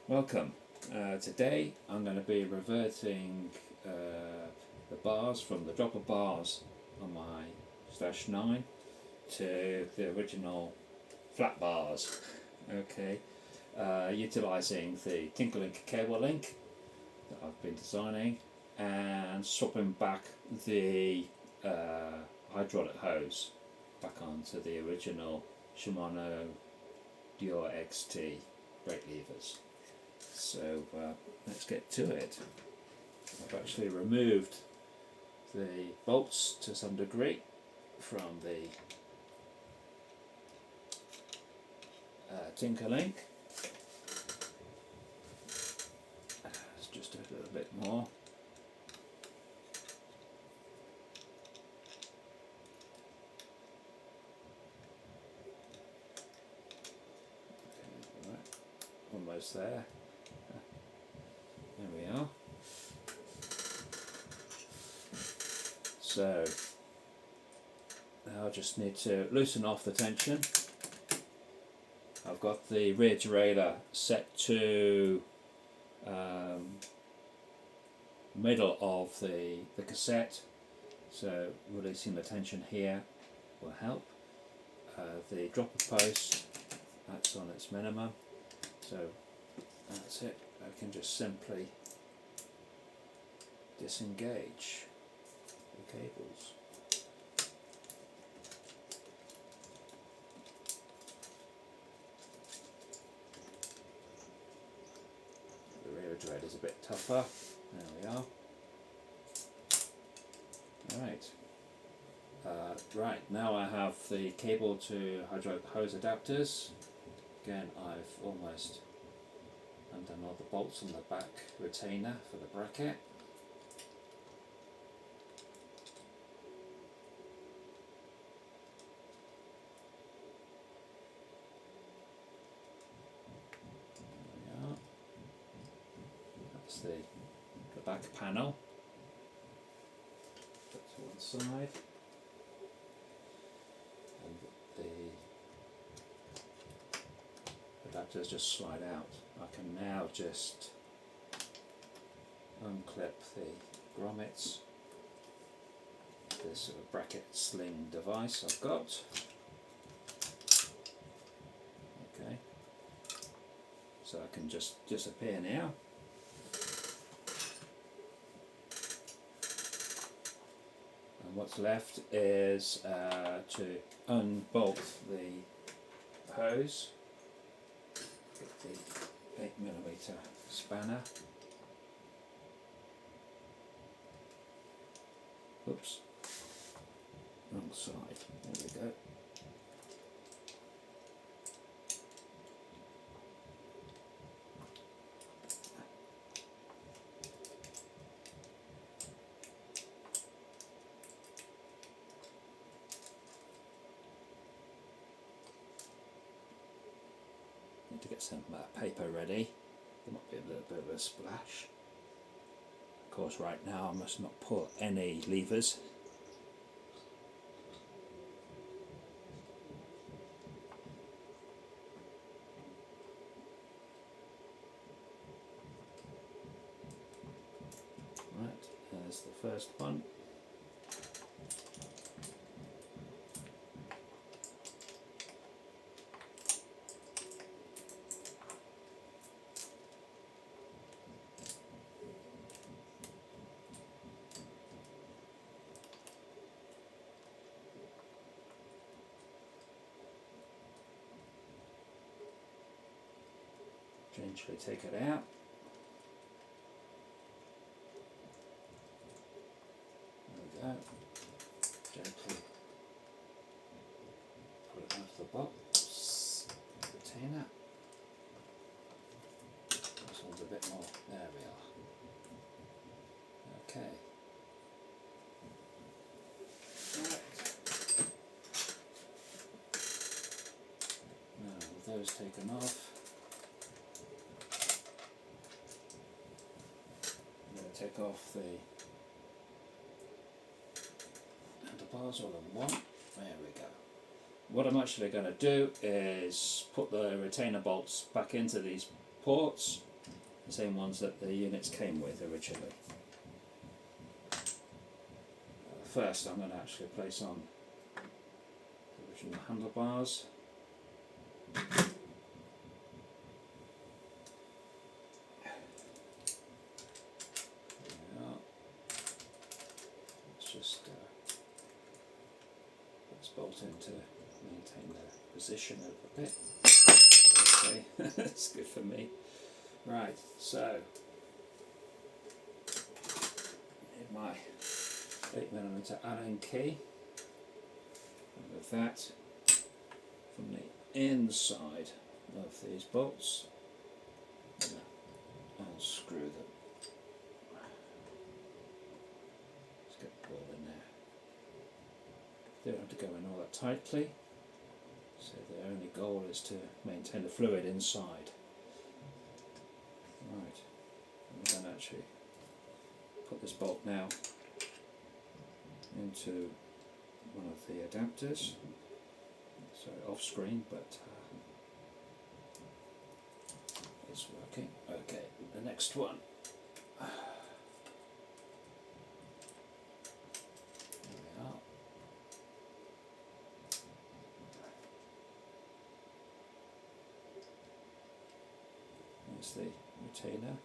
Welcome. Today I'm going to be reverting the bars from the dropper bars on my Slash 9 to the original flat bars. Okay, utilising the Tinkerlink cable link that I've been designing and swapping back the hydraulic hose back onto the original Shimano Deore XT brake levers. So let's get to it. I've actually removed the bolts to some degree from the Tinkerlink. It's just a little bit more. Okay, right. Almost there. There we are. So now I just need to loosen off the tension. I've got the rear derailleur set to middle of the cassette, so releasing the tension here will help. The dropper post, that's on its minimum, so that's it. I can just simply disengage the cables. The rear derailleur is a bit tougher. There we are. Right, now I have the cable to hydraulic hose adapters. Again, I've almost undone all the bolts on the back retainer for the bracket. There we are. That's the back panel. Put to one side. And the adapters just slide out. I can now just unclip the grommets, this sort of bracket sling device I've got. Okay, so I can just disappear now. And what's left is to unbolt the hose. Get the 8mm spanner. Oops, wrong side. There we go. Need to get some paper ready. There might be a little bit of a splash. Of course, right now I must not pull any levers. Right, there's the first one. Gently take it out. There we go. Gently pull it out of the box. Retainer. This one's a bit more. There we are. Okay. Right. Now with those taken off, take off the handlebars all in one. There we go. What I'm actually going to do is put the retainer bolts back into these ports the same ones that the units came with originally. First I'm going to actually place on the original handlebars. Let's just put this bolt in to maintain the position of the bit. Okay, that's good for me. Right, so need my 8mm Allen key, and with that, from the inside of these bolts, I'll screw them. Let's get the ball in there. They don't have to go in all that tightly, so the only goal is to maintain the fluid inside. Right, I'm going to actually put this bolt now into one of the adapters. So off screen, but it's working. Okay, the next one. There we are. There's the retainer.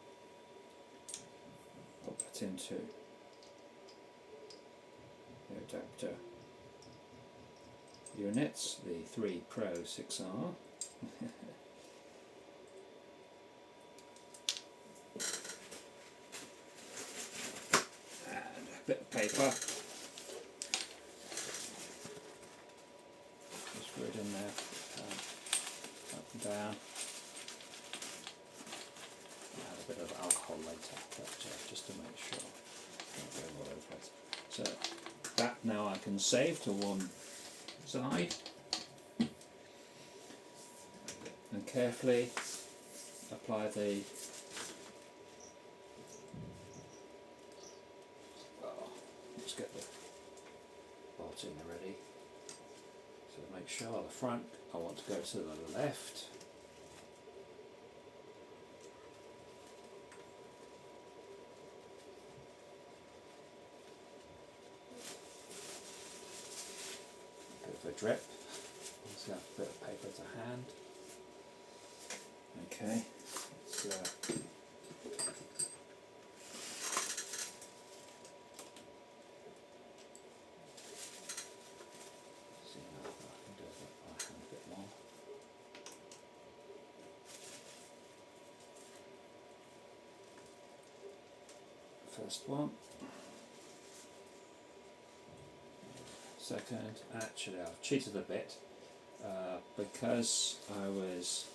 Put that into the adapter units, the 3 Pro 6R. And a bit of paper. Just screw it in there, up and down. Add a bit of alcohol later, but just to make sure don't go all over it. So that now I can save to one side and carefully apply the let's get the bolt in already. So make sure the front, I want to go to the left. A drip. Let's have a bit of paper to hand. Okay, so see now if I can do it by hand a bit more. First one. Second, actually I've cheated a bit because I was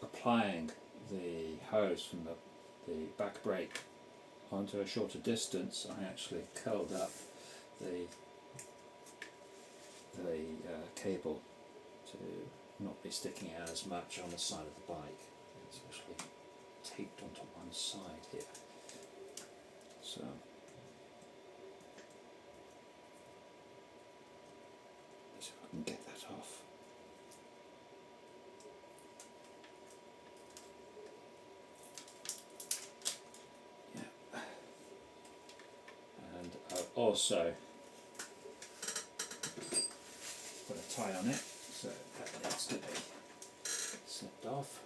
applying the hose from the back brake onto a shorter distance. I actually curled up the cable to not be sticking out as much on the side of the bike. It's actually taped onto one side here. So see if I can get that off. Yeah. And I've also put a tie on it, so that needs to be slipped off.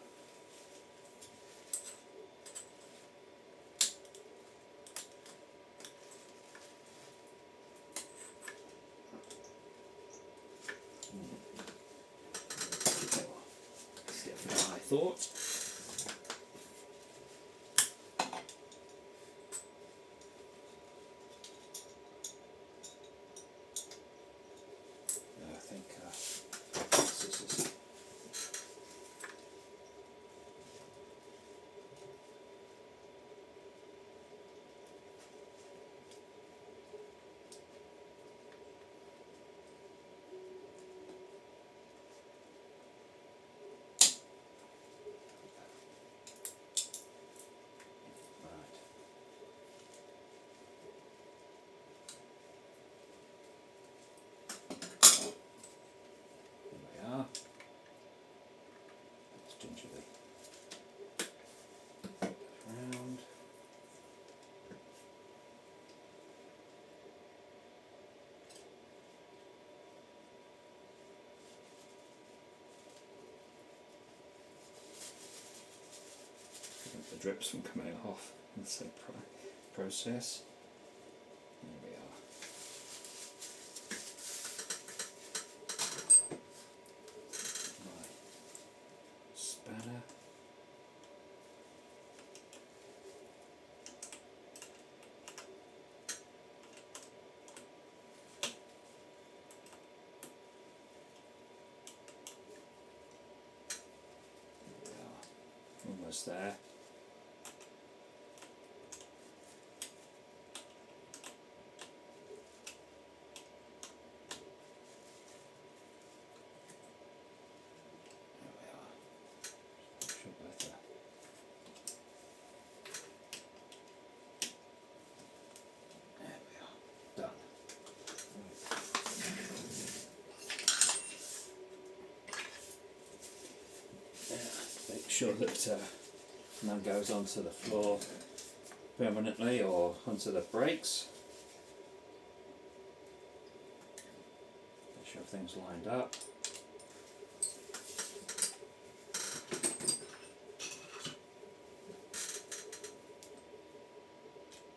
I thought. I think this is the drips from coming off in the same process. There we are. My spanner. Almost there. There we are. Should better. There we are. Done. Make sure that none goes onto the floor permanently or onto the brakes. Make sure everything's lined up.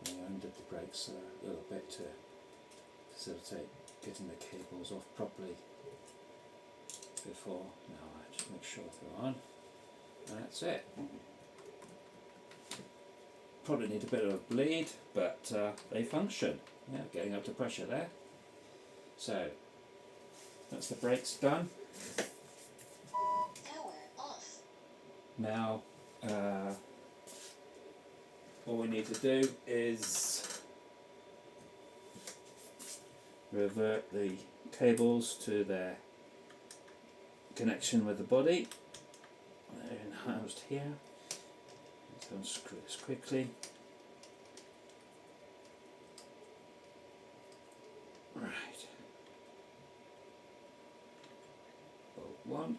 And I undid the brakes a little bit to facilitate getting the cables off properly before. Now I just make sure they're on. And that's it. Probably need a bit of a bleed, but they function. Yeah, getting up to pressure there. So that's the brakes done. Power off. Now all we need to do is revert the cables to their connection with the body. They're housed here. Let's unscrew this quickly. Right. Bolt one.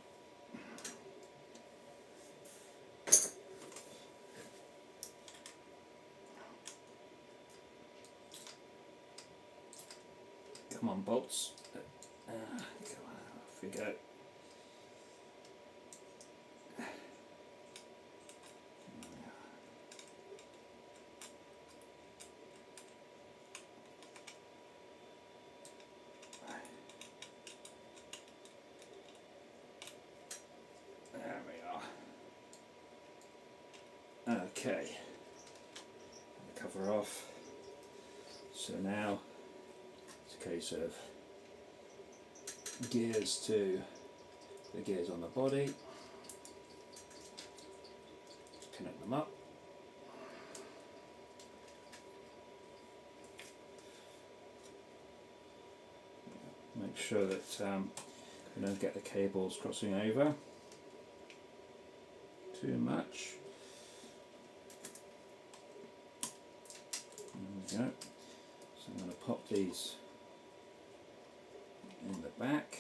Come on, bolts. Come on, off we go. There we are. Okay. Cover off. So now it's a case of gears to the gears on the body. Connect them up. Make sure that we don't get the cables crossing over too much. There we go. So I'm going to pop these in the back.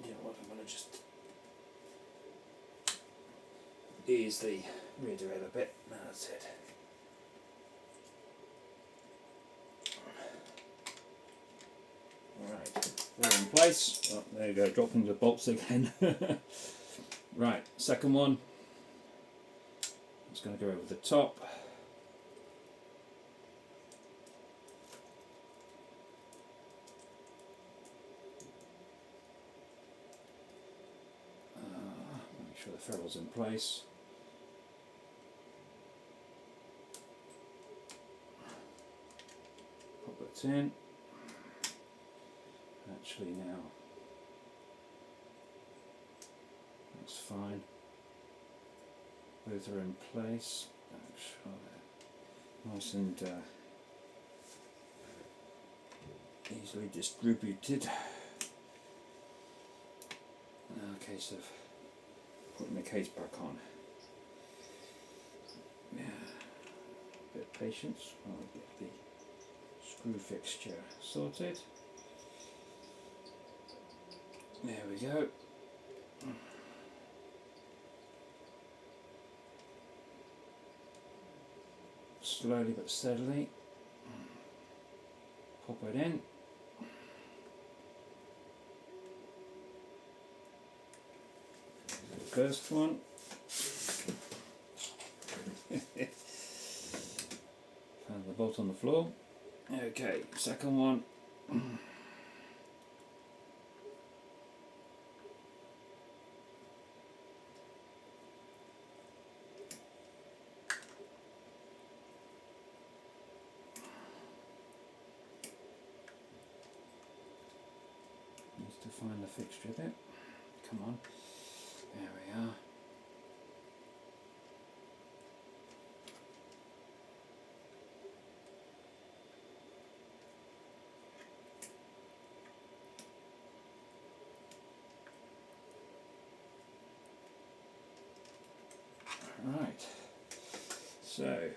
Yeah, what I'm going to just ease the rear derailleur a bit. No, that's it. Alright, we're in place. Oh, there you go, dropping the bolts again. Right, second one. It's going to go over the top. Make sure the ferrule's in place. Pop it in. Actually now, that's fine. Both are in place. Make sure they're nice and easily distributed. Now a case of putting the case back on. Yeah, a bit of patience while I get the screw fixture sorted. There we go. slowly but steadily. Pop it in. First one. Found the bolt on the floor. Okay, second one. Needs to find the fixture bit. Come on. There we are. Right, so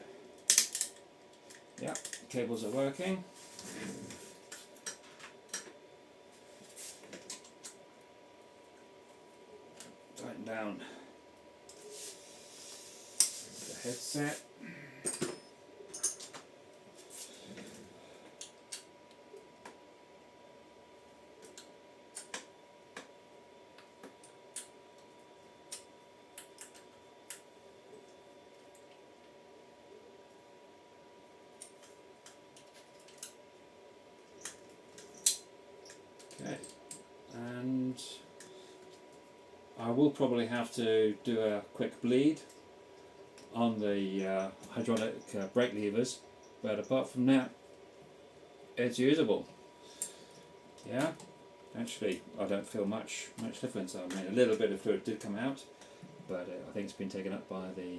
yeah, cables are working. Tighten down the headset. Okay, and I will probably have to do a quick bleed on the hydraulic brake levers, but apart from that, it's usable. Yeah, actually, I don't feel much difference. I mean, a little bit of fluid did come out, but I think it's been taken up by the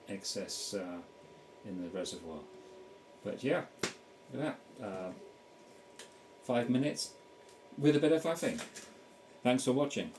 excess in the reservoir. But yeah, look at that. 5 minutes with a bit of faffing. Thanks for watching.